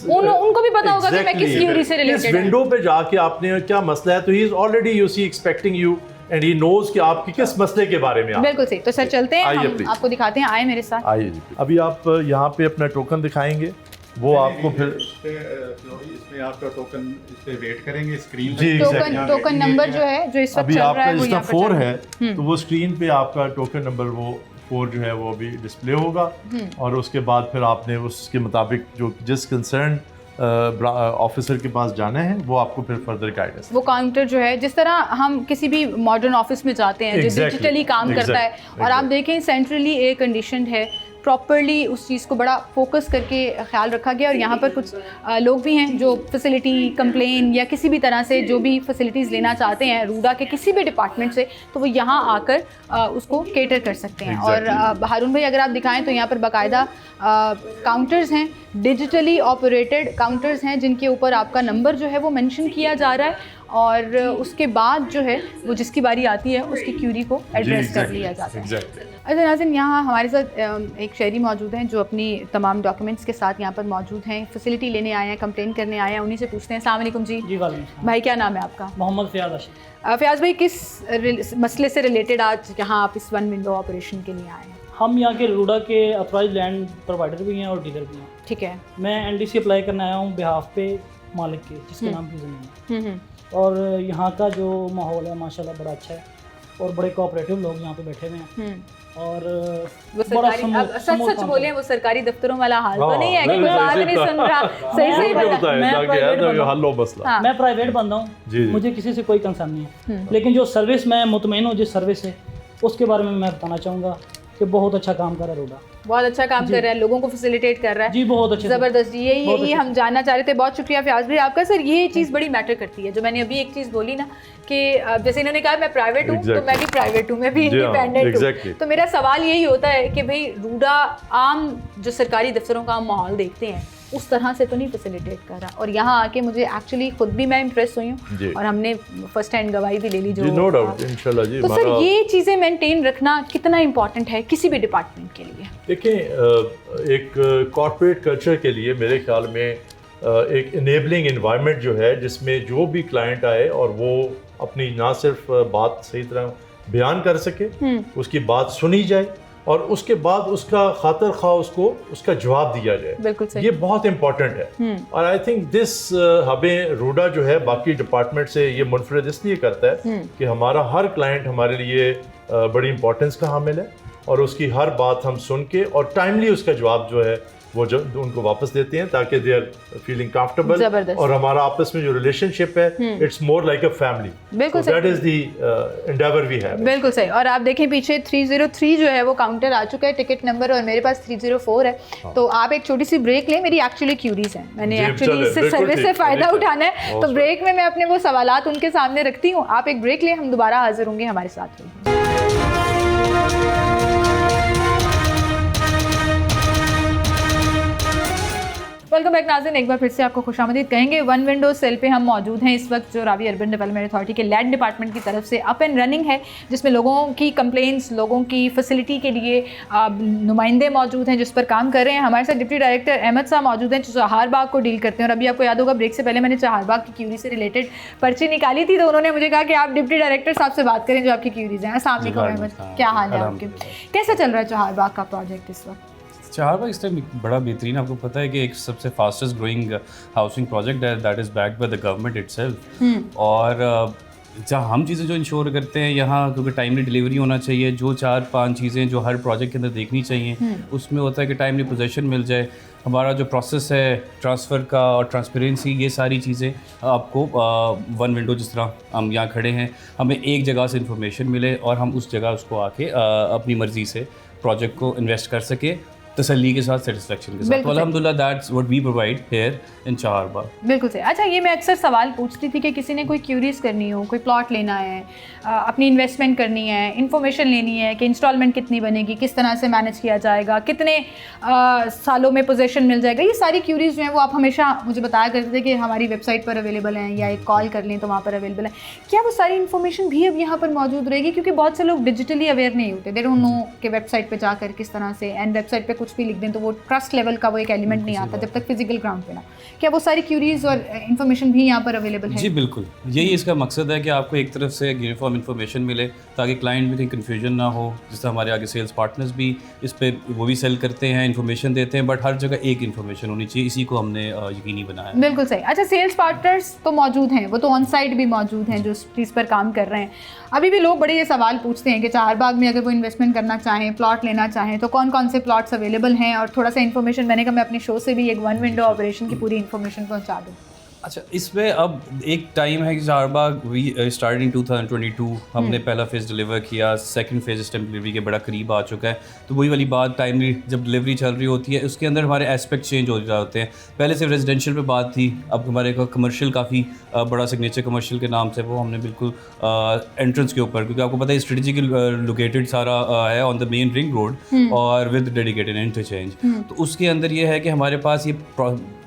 उनको भी पता होगा कि मैं किस क्यूरी से रिलेटेड हूं। विंडो पे जाके आपने क्या मसला है, तो he is already you see expecting you and he knows कि आपकी किस मसले के बारे में। बिल्कुल सही। तो सर चलते हैं, हम आपको दिखाते हैं। आए मेरे साथ। आइए जी। अभी आप यहाँ पे अपना टोकन दिखाएंगे, वो आपको फिर इसमें आपका टोकन इस पे वेट करेंगे स्क्रीन जी। टोकन नंबर जो है जो इस वक्त चल रहा है वो यहाँ 4 है, तो वो स्क्रीन पे आपका टोकन नंबर वो 4 जो है वो अभी डिस्प्ले होगा। और उसके बाद फिर आपने उसके मुताबिक जो जिस कंसर्न ऑफिसर के पास जाना है वो आपको फिर फर्दर गाइडेंस। वो काउंटर जो है, जिस तरह हम किसी भी मॉडर्न ऑफिस में जाते हैं जो डिजिटली काम करता है, और आप देखें सेंट्रली एयर कंडीशनड है, प्रॉपरली उस चीज़ को बड़ा फोकस करके ख्याल रखा गया। और यहाँ पर कुछ लोग भी हैं जो फैसिलिटी कंप्लेन या किसी भी तरह से जो भी फैसिलिटीज़ लेना चाहते हैं रूडा के किसी भी डिपार्टमेंट से, तो वो यहाँ आकर उसको केटर कर सकते हैं। और हारून भाई अगर आप दिखाएं तो यहाँ पर बाकायदा काउंटर्स हैं, डिजिटली ऑपरेटेड काउंटर्स हैं, जिनके ऊपर आपका नंबर जो है वो मेंशन किया जा रहा है, और उसके बाद जो है वो जिसकी बारी आती है उसकी क्यूरी को एड्रेस कर लिया जाता है। अच्छा नाज़रीन, यहाँ हमारे साथ एक शहरी मौजूद हैं जो अपनी तमाम डॉक्यूमेंट्स के साथ यहाँ पर मौजूद हैं, फैसिलिटी लेने आए हैं, कंप्लेन करने आए हैं। उन्हीं से पूछते हैं। अस्सलाम वालेकुम जी। जी वालेकुम। भाई क्या नाम है आपका? मोहम्मद फ़याज़ आशिक़। फ़याज़ भाई, किस मसले से रिलेटेड आज यहाँ आप इस वन विंडो ऑपरेशन के लिए आए हैं? हम यहाँ के रूडा के अथॉराइज लैंड प्रोवाइडर भी हैं और डीलर भी हैं। ठीक है। मैं NDC अप्लाई करने आया हूँ बिहाफ पे मालिक के, जिसके नाम की ज़मीन है। और यहाँ का जो माहौल है माशाल्लाह बड़ा अच्छा है, और बड़े कोऑपरेटिव लोग यहाँ पे बैठे हुए हैं। और वो सरकारी, सच बोले, वो सरकारी दफ्तरों वाला हाल तो नहीं है कि कोई बात नहीं सुन रहा। सही मैं प्राइवेट बंदा हूँ, मुझे किसी से कोई कंसर्न नहीं है, लेकिन जो सर्विस मैं मुतमईन हूँ जिस सर्विस से, उसके बारे में मैं बताना चाहूँगा कि बहुत अच्छा काम कर रहा है रूडा। बहुत अच्छा काम कर रहा है, लोगों को फैसिलिटेट कर रहा है जी, बहुत अच्छा, ज़बरदस्त जी। यही हम जानना चाह रहे थे। बहुत शुक्रिया फ़याज़ भाई आपका। सर, ये चीज़ बड़ी मैटर करती है, जो मैंने अभी एक चीज़ बोली ना कि जैसे इन्होंने कहा मैं प्राइवेट हूँ, तो मैं भी प्राइवेट हूँ, मैं भी इंडिपेंडेंट हूँ। तो मेरा सवाल यही होता है कि भाई रूडा आम जो सरकारी दफ्तरों का हम माहौल देखते हैं उस तरह से तो नहीं फैसिलिटेट कर रहा, और यहाँ आके मुझे एक्चुअली खुद भी मैं इम्प्रेस हुई हूँ, और हमने फर्स्ट हैंड गवाही भी ले ली जो नो डाउट इंशाल्लाह जी। तो सर, ये चीज़ें मेंटेन रखना कितना इम्पोर्टेंट है किसी भी डिपार्टमेंट के लिए? देखें, एक कॉर्पोरेट कल्चर के लिए मेरे ख्याल में एक इनेबलिंग इन्वायरमेंट जो है, जिसमें जो भी क्लाइंट आए और वो अपनी ना सिर्फ बात सही तरह बयान कर सके, उसकी बात सुनी जाए, और उसके बाद उसका खातर खा उसको उसका जवाब दिया जाए। बिल्कुल सही। ये बहुत इंपॉर्टेंट है। और आई थिंक दिस हमें रूडा जो है बाकी डिपार्टमेंट से ये मुनफरद इसलिए करता है कि हमारा हर क्लाइंट हमारे लिए बड़ी इंपॉर्टेंस का हामिल है, और उसकी हर बात हम सुन के और टाइमली उसका जवाब जो है वो जो उनको वापस देते हैं, ताकि दे आर फीलिंग कंफर्टेबल, और हमारा आपस में जो रिलेशनशिप है it's more like a family. बिल्कुल that is the endeavour we have. बिल्कुल सही। और आप देखें पीछे 303 जो है वो काउंटर आ चुका है, टिकट नंबर, और मेरे पास 304 है। तो आप एक छोटी सी ब्रेक लें, मेरी एक्चुअली क्यूरीज हैं, मैंने एक्चुअली इससे सर्विस से फ़ायदा उठाना है, तो ब्रेक में मैं अपने वो सवालात उनके सामने रखती हूँ। आप एक ब्रेक लें, हम दोबारा हाजिर होंगे, हमारे साथ रहिए। वेलकम बैक नाज़रीन, एक बार फिर से आपको खुशामदीद कहेंगे। वन विंडो सेल पे हम मौजूद हैं इस वक्त, जो रावी अर्बन डेवलपमेंट अथॉरिटी के लैंड डिपार्टमेंट की तरफ से अप एंड रनिंग है, जिसमें लोगों की कंप्लेंट्स, लोगों की फैसिलिटी के लिए नुमाइंदे मौजूद हैं जिस पर काम कर रहे हैं। हमारे साथ डिप्टी डायरेक्टर अहमद साहब मौजूद हैं जो चहारबाग को डील करते हैं। और अभी आपको याद होगा ब्रेक से पहले मैंने चहारबाग की क्यूरी से रिलेटेड पर्ची निकाली थी, तो उन्होंने मुझे कहा कि आप डिप्टी डायरेक्टर साहब से बात करें जो आपकी क्यूरीज हैं। अस्सलाम वालेकुम अहमद, क्या हाल है आपके? कैसे चल रहा है चहारबाग का प्रोजेक्ट इस वक्त? चहारबाग इस टाइम बड़ा बेहतरीन, आपको पता है कि एक सबसे फास्टेस्ट ग्रोइंग हाउसिंग प्रोजेक्ट है that is backed by the government itself. और जहाँ हम चीज़ें जो इंश्योर करते हैं यहाँ, क्योंकि टाइमली डिलीवरी होना चाहिए, जो 4-5 चीज़ें जो हर प्रोजेक्ट के अंदर देखनी चाहिए उसमें होता है कि टाइमली पोजेसन मिल जाए, हमारा जो प्रोसेस है ट्रांसफ़र का और ट्रांसपेरेंसी, ये सारी चीज़ें आपको वन विंडो, जिस तरह हम यहाँ खड़े हैं, हमें एक जगह से इंफॉर्मेशन मिले और हम उस जगह उसको आके अपनी मर्ज़ी से प्रोजेक्ट को इन्वेस्ट कर सके तसल्ली के साथ, सेटिस्फेक्शन के साथ। तो अल्हम्दुलिल्लाह that's what we provide here in Charbagh. बिल्कुल सही। अच्छा, ये मैं अक्सर सवाल पूछती थी कि किसी ने कोई क्यूरीज करनी हो, कोई प्लॉट लेना है, अपनी इन्वेस्टमेंट करनी है, इन्फॉर्मेशन लेनी है कि इंस्टॉलमेंट कितनी बनेगी, किस तरह से मैनेज किया जाएगा, कितने सालों में पोजेसन मिल जाएगा, ये सारी क्यूरीज जो हैं वो आप हमेशा मुझे बताया करते थे कि हमारी वेबसाइट पर अवेलेबल हैं या एक कॉल कर लें तो वहाँ पर अवेलेबल है। क्या वो सारी इन्फॉर्मेशन भी अब यहाँ पर मौजूद रहेगी? क्योंकि बहुत से लोग डिजिटली अवेयर नहीं होते, दे डोंट नो कि वेबसाइट पर जाकर किस तरह से, एंड वेबसाइट पर कुछ भी लिख दें तो वो ट्रस्ट लेवल का वो एक एलिमेंट नहीं आता जब तक फिजिकल ग्राउंड पे ना। क्या वो सारी क्यूरीज और इन्फॉर्मेशन भी यहाँ पर अवेलेबल है? जी बिल्कुल, यही इसका मकसद है कि आपको एक तरफ से यूनिफॉर्म इन्फॉर्मेशन मिले ताकि क्लाइंट में कहीं कन्फ्यूजन ना हो। जिससे हमारे आगे सेल्स पार्टनर्स भी इस पे वो भी सेल करते हैं, इन्फॉर्मेशन देते हैं, बट हर जगह एक इन्फॉर्मेशन होनी चाहिए, इसी को हमने यकीनी बनाया। बिल्कुल सही। अच्छा, सेल्स पार्टनर्स तो मौजूद हैं, वो तो ऑन साइट भी मौजूद हैं जो इस चीज़ पर काम कर रहे हैं। अभी भी लोग बड़े ये सवाल पूछते हैं कि चारबाग में अगर वो इन्वेस्टमेंट करना चाहें, प्लॉट लेना चाहें, तो कौन कौन से प्लॉट्स अवेलेबल हैं, और थोड़ा सा इन्फॉर्मेशन, मैंने कहा मैं अपने शो से भी एक वन विंडो ऑपरेशन की पूरी इन्फॉर्मेशन पहुंचा दूँ। अच्छा, इसमें अब एक टाइम है कि चारबाग वी स्टार्टेड इन 2022, हमने पहला फेज़ डिलीवर किया, सेकंड फेज़ इस टाइम डिलीवरी के बड़ा करीब आ चुका है। तो वही वाली बात, टाइमली जब डिलीवरी चल रही होती है उसके अंदर हमारे एस्पेक्ट चेंज हो रहे होते हैं। पहले सिर्फ रेजिडेंशियल पे बात थी, अब हमारे को कमर्शियल काफ़ी बड़ा सिग्नेचर कमर्शियल के नाम से वो हमने बिल्कुल एंट्रेंस के ऊपर, क्योंकि आपको पता है स्ट्रेटेजिकल लोकेटेड सारा है on the main ring road और विद डेडिकेटेड इंटरचेंज। तो उसके अंदर ये है कि हमारे पास ये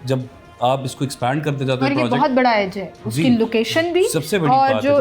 जब आप इसको एक्सपैंड करते जाते हैं, प्रोजेक्ट बहुत बड़ा एज है, उसकी लोकेशन भी सबसे बड़ी और बात जो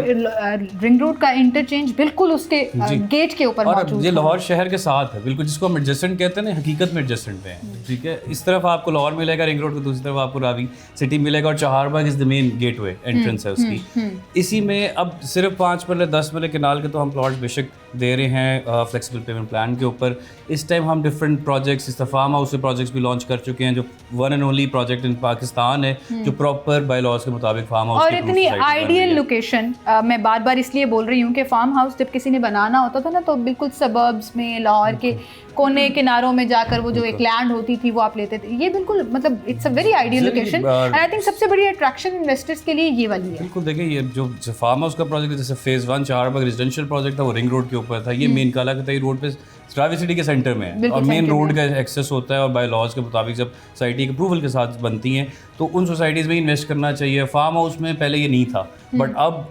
रिंग रोड का इंटरचेंज बिल्कुल उसके गेट के ऊपर मौजूद है। ये लाहौर शहर के साथ है, बिल्कुल जिसको हम एडजेसेंट कहते हैं ना, हकीकत में एडजेसेंट पे है। ठीक है, इस तरफ आपको लाहौर मिलेगा रिंग रोड को, दूसरी तरफ आपको रावी सिटी मिलेगा, और Charbagh is the main gateway entrance है उसकी। इसी में अब सिर्फ 5 मरले 10 मरले केनाल के तो हम प्लॉट्स बेशक दे रहे हैं फ्लेक्सिबल पेमेंट प्लान के ऊपर। इस टाइम हम डिफरेंट प्रोजेक्ट्स, इस फार्म हाउस के प्रोजेक्ट्स भी लॉन्च कर चुके हैं, जो one and only project in Pakistan है जो प्रॉपर बाय लॉज के मुताबिक फार्म हाउस और इतनी आइडियल लोकेशन। मैं बार बार इसलिए बोल रही हूँ कि फार्म हाउस जब किसी ने बनाना होता था ना, तो बिल्कुल सबर्ब्स में लाहौर के कोने किनारों में जाकर वो जो एक लैंड होती थी वो आप लेते थे। ये बिल्कुल मतलब it's a very ideal location, and I think सबसे बड़ी अट्रैक्शन इन्वेस्टर्स के लिए ये वाली है। बिल्कुल, देखिए ये जो फार्म हाउस का प्रोजेक्ट है, जैसे फेज़ 1 चारबाग रेजिडेंशियल प्रोजेक्ट था, वो रिंग रोड के ऊपर था। ये मेन काला कतई रोड पे रावी सिटी के सेंटर में है और मेन रोड का एक्सेस होता है, और बाय लॉज के मुताबिक जब सोसाइटी के अप्रूवल के साथ बनती हैं तो उन सोसाइटीज़ में इन्वेस्ट करना चाहिए। फार्म हाउस में पहले ये नहीं था, बट अब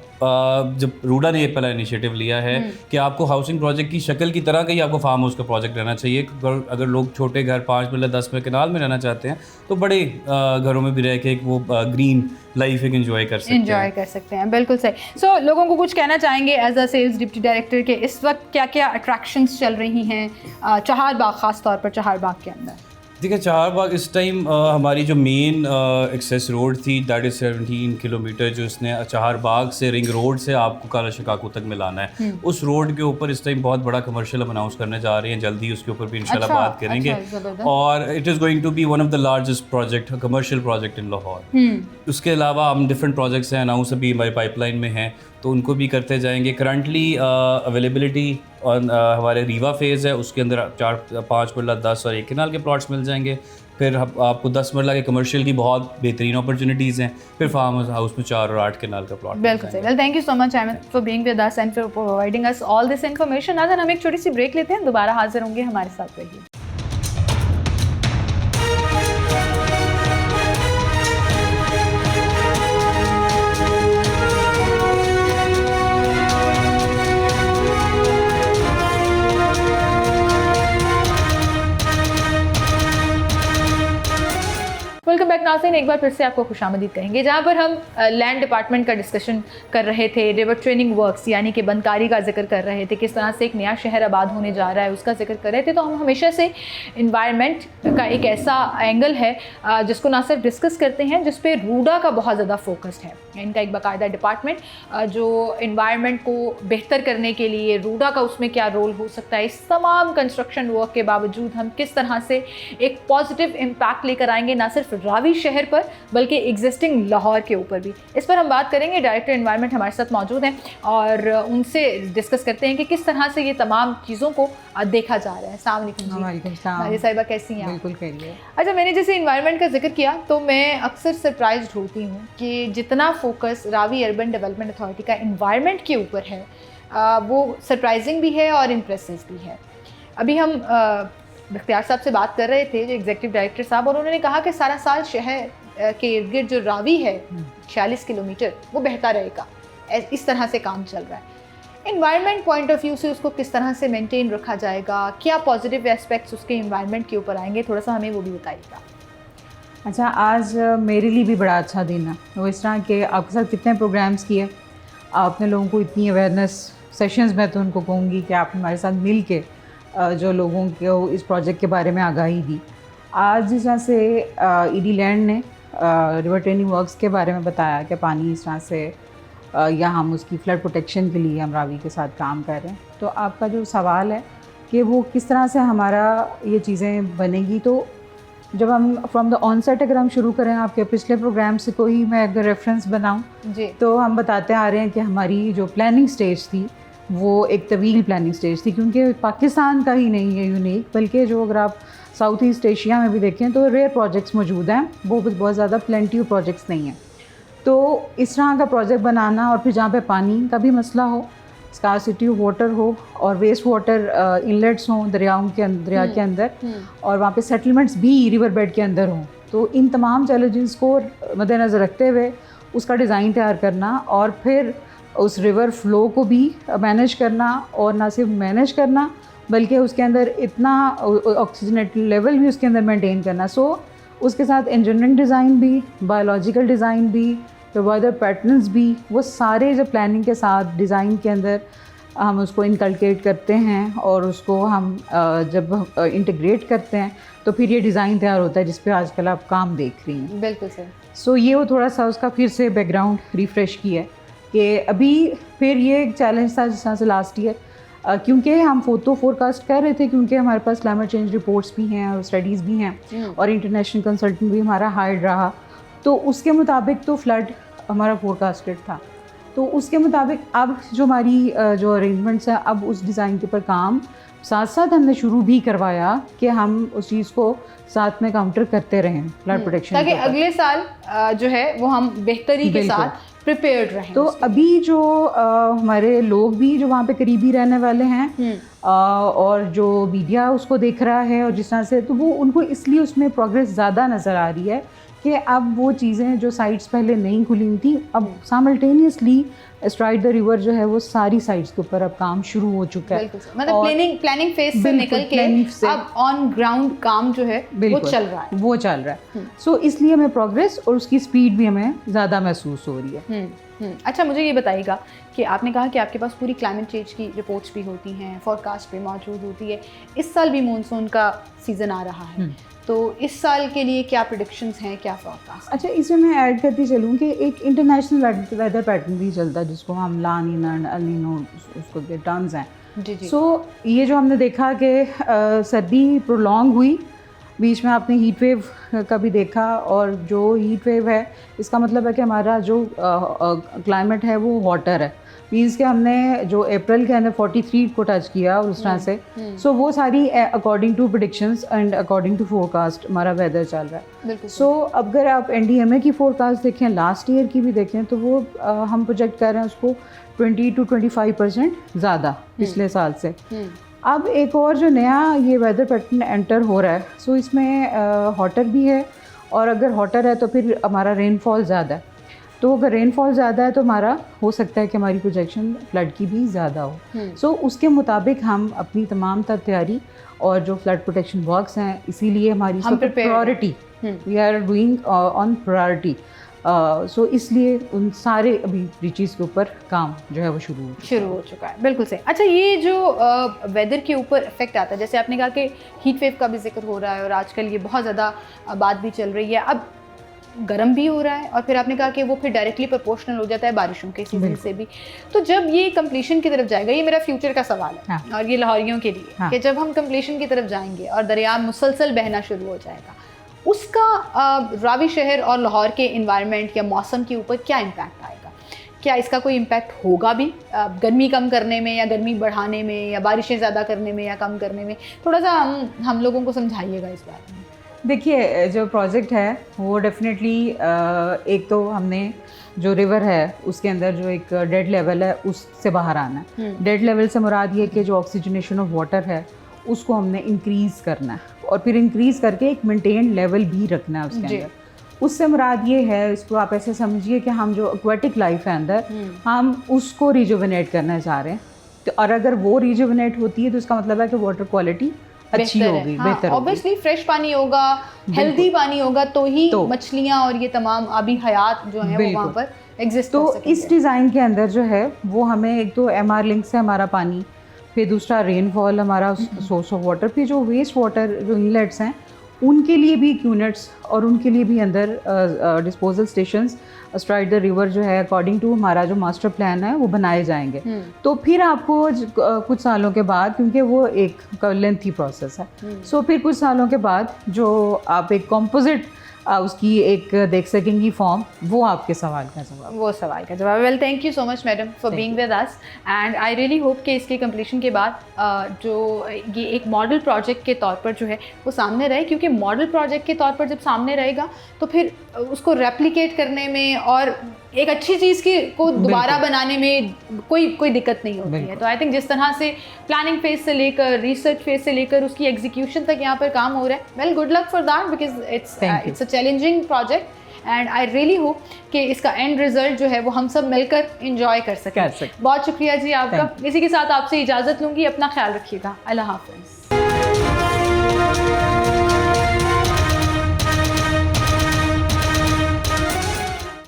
जब रूडा ने पहला इनिशिएटिव लिया है कि आपको हाउसिंग प्रोजेक्ट की शक्ल की तरह का ही आपको फार्म हाउस का प्रोजेक्ट रहना चाहिए। अगर लोग छोटे घर 5 मरले 10 मरले केनाल में रहना चाहते हैं तो बड़े घरों में भी रह के वो ग्रीन लाइफ एक एंजॉय कर सकते हैं। बिल्कुल सही। सो लोगों को कुछ कहना चाहेंगे as a sales deputy director के इस वक्त क्या क्या अट्रैक्शंस चल रही हैं चारबाग, ख़ास तौर पर चारबाग के अंदर? देखिए, चारबाग इस टाइम हमारी जो मेन एक्सेस रोड थी दैट इज़ 17 किलोमीटर, जो इसने चारबाग से रिंग रोड से आपको काला शिकागो तक मिलाना है। उस रोड के ऊपर इस टाइम बहुत बड़ा कमर्शियल हम अनाउंस करने जा रहे हैं, जल्दी उसके ऊपर भी इंशाल्लाह बात करेंगे। और it is going to be one of the largest project, commercial project in Lahore. उसके अलावा हम डिफरेंट प्रोजेक्ट्स हैं अनाउंस अभी हमारी पाइपलाइन में हैं, तो उनको भी करते जाएंगे। करंटली अवेलेबिलिटी और हमारे रीवा फेज़ है, उसके अंदर 4-5 मरला 10 और 1 केनाल के प्लॉट्स मिल जाएंगे। फिर आपको 10 मरला के कमर्शियल की बहुत बेहतरीन अपॉर्चुनिटीज़ हैं। फिर फार्म हाउस में 4 और 8 केनाल का प्लॉट। बिल्कुल सही। Well, thank you so much Ahmad for being with us and for providing us all this information. आज हम एक छोटी सी ब्रेक लेते हैं, दोबारा हाजिर होंगे, हमारे साथ रहिए। वेलकम बैक नाज़रीन, एक बार फिर से आपको खुशामदीद कहेंगे। जहाँ पर हम लैंड डिपार्टमेंट का डिस्कशन कर रहे थे, रिवर ट्रेनिंग वर्क्स यानी कि बनकारी का जिक्र कर रहे थे, किस तरह से एक नया शहर आबाद होने जा रहा है उसका जिक्र कर रहे थे, तो हम हमेशा से इन्वायरमेंट का एक ऐसा एंगल है जिसको ना सिर्फ डिस्कस करते हैं, जिस पे रूडा का बहुत ज़्यादा फोकस्ड है। इनका एक बाकायदा डिपार्टमेंट जो इन्वायरमेंट को बेहतर करने के लिए रूडा का उसमें क्या रोल हो सकता है, इस तमाम कंस्ट्रक्शन वर्क के बावजूद हम किस तरह से एक पॉजिटिव इम्पैक्ट लेकर आएंगे, ना सिर्फ रावी रावी शहर पर बल्कि एग्जिस्टिंग लाहौर के ऊपर भी। इस पर हम बात करेंगे, डायरेक्टर एनवायरनमेंट हमारे साथ मौजूद हैं और उनसे डिस्कस करते हैं कि किस तरह से ये तमाम चीज़ों को देखा जा रहा है। अस्सलाम वालेकुम जी। नाज़िया साहिबा कैसी हैं आप? बिल्कुल करिए। अच्छा, मैंने जैसे इन्वायरमेंट का जिक्र किया तो मैं अक्सर सरप्राइज्ड होती हूँ कि जितना focus Ravi urban development authority का इन्वायरमेंट के ऊपर है वो सरप्राइजिंग भी है और इम्प्रेसिव भी है। अभी हम बख्तियार साहब से बात कर रहे थे, जो एग्जीक्यूटिव डायरेक्टर साहब, और उन्होंने कहा कि सारा साल शहर के इर्द गिर्द जो रावी है 46 किलोमीटर वो बहता रहेगा। इस तरह से काम चल रहा है। इन्वायरमेंट पॉइंट ऑफ व्यू से उसको किस तरह से मेंटेन रखा जाएगा, क्या पॉजिटिव एस्पेक्ट्स उसके इन्वायरमेंट के ऊपर आएंगे, थोड़ा सा हमें वो भी बताइएगा। अच्छा, आज मेरे लिए भी बड़ा अच्छा दिन है। वो इस तरह के आपके साथ कितने प्रोग्राम्स किए, आपने लोगों को इतनी अवेयरनेस सेशंस, मैं तो उनको कहूँगी कि आप हमारे साथ मिल के जो लोगों को इस प्रोजेक्ट के बारे में आगाही दी। आज जिस तरह से ईडी लैंड ने रिवर ट्रेनिंग वर्क्स के बारे में बताया कि पानी इस तरह से या हम उसकी फ्लड प्रोटेक्शन के लिए हम रावी के साथ काम कर रहे हैं, तो आपका जो सवाल है कि वो किस तरह से हमारा ये चीज़ें बनेगी, तो जब हम फ्रॉम द ऑनसेट अगर हम शुरू करें, आपके पिछले प्रोग्राम से कोई मैं अगर रेफरेंस बनाऊं जी, तो हम बताते आ रहे हैं कि हमारी जो प्लानिंग स्टेज थी वो एक तवील प्लानिंग स्टेज थी, क्योंकि पाकिस्तान का ही नहीं है यूनिक, बल्कि जो अगर आप साउथ ईस्ट एशिया में भी देखें तो रेयर प्रोजेक्ट्स मौजूद हैं, वो बहुत ज़्यादा प्लेंटी प्रोजेक्ट्स नहीं हैं। तो इस तरह का प्रोजेक्ट बनाना, और फिर जहाँ पे पानी का भी मसला हो, स्कार्सिटी ऑफ वाटर हो, और वेस्ट वाटर इनलेट्स हों दरिया के अंदर, और वहाँ पे सेटलमेंट्स भी रिवर बेड के अंदर हों, तो इन तमाम चैलेंजेस को मद्देनज़र रखते हुए उसका डिज़ाइन तैयार करना और फिर उस रिवर फ्लो को भी मैनेज करना, और ना सिर्फ मैनेज करना बल्कि उसके अंदर इतना ऑक्सीजनेट लेवल भी उसके अंदर मेंटेन करना। सो उसके साथ इंजीनियरिंग डिज़ाइन भी, बायोलॉजिकल डिज़ाइन भी, तो वेदर पैटर्न्स भी, वो सारे जब प्लानिंग के साथ डिज़ाइन के अंदर हम उसको इनकलकेट करते हैं और उसको हम जब इंटीग्रेट करते हैं तो फिर ये डिज़ाइन तैयार होता है जिस पे आजकल आप काम देख रही हैं। बिल्कुल सर। सो ये वो थोड़ा सा उसका फिर से बैकग्राउंड रिफ़्रेश किया है कि अभी फिर ये एक चैलेंज था जिस तरह से लास्ट ईयर, क्योंकि हम तो फोरकास्ट कर रहे थे, क्योंकि हमारे पास क्लाइमेट चेंज रिपोर्ट्स भी हैं और स्टडीज़ भी हैं और इंटरनेशनल कंसल्टेंट भी हमारा हायर्ड रहा, तो उसके मुताबिक तो फ्लड हमारा फोरकास्टेड था। तो उसके मुताबिक अब जो हमारी जो अरेंजमेंट्स हैं, अब उस डिज़ाइन के ऊपर काम साथ साथ हमने शुरू भी करवाया कि हम उस चीज़ को साथ में काउंटर करते रहें फ्लड प्रोटेक्शन, ताकि अगले साल जो है वो हम बेहतरी के साथ प्रिपेयर्ड रहें। तो अभी जो हमारे लोग भी जो वहाँ पे करीबी रहने वाले हैं और जो मीडिया उसको देख रहा है और जिस तरह से, तो वो उनको इसलिए उसमें प्रोग्रेस ज़्यादा नज़र आ रही है कि अब वो चीज़ें जो साइट्स पहले नहीं खुली थी, अब साइमल्टेनियसली एस्ट्राइड द रिवर जो है वो सारी साइट्स के ऊपर अब काम शुरू हो चुका है। मतलब प्लानिंग फेज से निकल के अब ऑन ग्राउंड काम जो है वो चल रहा है। सो इसलिए हमें प्रोग्रेस और उसकी स्पीड भी हमें ज़्यादा महसूस हो रही है। अच्छा, मुझे ये बताइएगा कि आपने कहा कि आपके पास पूरी क्लाइमेट चेंज की रिपोर्ट्स भी होती हैं, फोरकास्ट भी मौजूद होती है। इस साल भी मानसून का सीज़न आ रहा है, तो इस साल के लिए क्या प्रेडिक्शंस हैं, क्या फोरकास्ट? अच्छा, इसमें मैं ऐड करती चलूँ कि एक इंटरनेशनल वेदर पैटर्न भी चलता है जिसको हम ला नीना अल नीनो उसको के टर्म्स हैं। जी जी। सो ये जो हमने देखा कि सर्दी प्रोलॉन्ग हुई, बीच में आपने हीट वेव का भी देखा, और जो हीट वेव है इसका मतलब है कि हमारा जो क्लाइमेट है वो हॉटर है, मीन्स कि हमने जो अप्रैल के अंदर 43 को टच किया और उस तरह से। सो वो सारी according to predictions and according to forecast हमारा वेदर चल रहा है। सो अगर आप NDMA की फोरकास्ट देखें, लास्ट ईयर की भी देखें, तो वो हम प्रोजेक्ट कर रहे हैं उसको 20 to 25% ज़्यादा पिछले साल से। अब एक और जो नया ये वेदर पैटर्न एंटर हो रहा है, सो इसमें हॉटर भी है, और अगर हॉटर है तो फिर हमारा रेनफॉल ज़्यादा है, तो अगर रेनफॉल ज़्यादा है तो हमारा हो सकता है कि हमारी प्रोजेक्शन फ्लड की भी ज़्यादा हो। सो उसके मुताबिक हम अपनी तमाम तैयारी और जो फ्लड प्रोटेक्शन वर्क्स हैं, इसीलिए हमारी priority, we are doing on priority. So इसलिए उन सारे अभी ब्रीचेस के ऊपर काम जो है वो शुरू हो चुका है। बिल्कुल सही। अच्छा, ये जो वेदर के ऊपर इफेक्ट आता है, जैसे आपने कहा कि हीट वेव का भी जिक्र हो रहा है और आजकल ये बहुत ज़्यादा बात भी चल रही है, अब गर्म भी हो रहा है, और फिर आपने कहा कि वो फिर डायरेक्टली प्रोपोर्शनल हो जाता है बारिशों के सीजन से भी। तो जब ये कंप्लीशन की तरफ जाएगा, ये मेरा फ्यूचर का सवाल है। हाँ। और ये लाहौरियों के लिए कि जब हम कंप्लीशन की तरफ जाएंगे और दरिया मुसलसल बहना शुरू हो जाएगा, उसका रावी शहर और लाहौर के इन्वायरमेंट या मौसम के ऊपर क्या इम्पैक्ट आएगा? क्या इसका कोई इम्पैक्ट होगा भी गर्मी कम करने में या गर्मी बढ़ाने में या बारिशें ज़्यादा करने में या कम करने में? थोड़ा सा हम लोगों को समझाइएगा इस बारे में। देखिए, जो प्रोजेक्ट है वो डेफिनेटली एक तो हमने जो रिवर है उसके अंदर जो एक डेड लेवल है उससे बाहर आना है। डेड लेवल से मुराद ये कि जो ऑक्सीजनेशन ऑफ वाटर है उसको हमने इंक्रीज़ करना है और फिर इंक्रीज़ करके एक मेंटेन लेवल भी रखना है उसके अंदर। उससे मुराद ये है, इसको आप ऐसे समझिए कि हम जो एक्वेटिक लाइफ है अंदर हम उसको रिजुविनेट करना चाह रहे हैं। तो और अगर वो रिजुविनेट होती है तो इसका मतलब है कि वाटर क्वालिटी अच्छी होगी, बेहतर होगी। ऑब्वियसली फ्रेश पानी होगा, हेल्दी पानी होगा तो ही मछलियाँ और ये तमाम आबी हयात जो है वो वहाँ पर एग्जिस्ट तो कर सकेंगे। इस डिज़ाइन के अंदर जो है वो हमें एक तो MR लिंक से हमारा पानी, फिर दूसरा रेनफॉल हमारा सोर्स ऑफ वाटर, फिर जो वेस्ट वाटर जो इनलेट्स हैं उनके लिए भी यूनिट्स और उनके लिए भी अंदर disposal stations STRIDE the river जो है अकॉर्डिंग टू हमारा जो मास्टर प्लान है वो बनाए जाएंगे। तो फिर आपको कुछ सालों के बाद, क्योंकि वो एक लेंथी प्रोसेस है, सो फिर कुछ सालों के बाद जो आप एक कॉम्पोजिट उसकी एक देख सकेंगी फॉर्म, वो आपके सवाल का जवाब। Well, thank you so much madam for being with us and I really hope कि इसके कंप्लीशन के बाद जो ये एक मॉडल प्रोजेक्ट के तौर पर जो है वो सामने रहे, क्योंकि मॉडल प्रोजेक्ट के तौर पर जब सामने रहेगा तो फिर उसको रेप्लिकेट करने में और एक अच्छी चीज़ को दोबारा बनाने में कोई दिक्कत नहीं होती है। तो आई थिंक जिस तरह से प्लानिंग फेज से लेकर रिसर्च फेज से लेकर उसकी एग्जीक्यूशन तक यहाँ पर काम हो रहा है, well good luck for that because it's a challenging project and I really hope कि इसका एंड रिजल्ट जो है वो हम सब मिलकर इंजॉय कर सकें। बहुत शुक्रिया जी आपका। इसी के साथ आपसे इजाज़त लूँगी, अपना ख्याल रखिएगा। अल्लाह हाफ़िज़।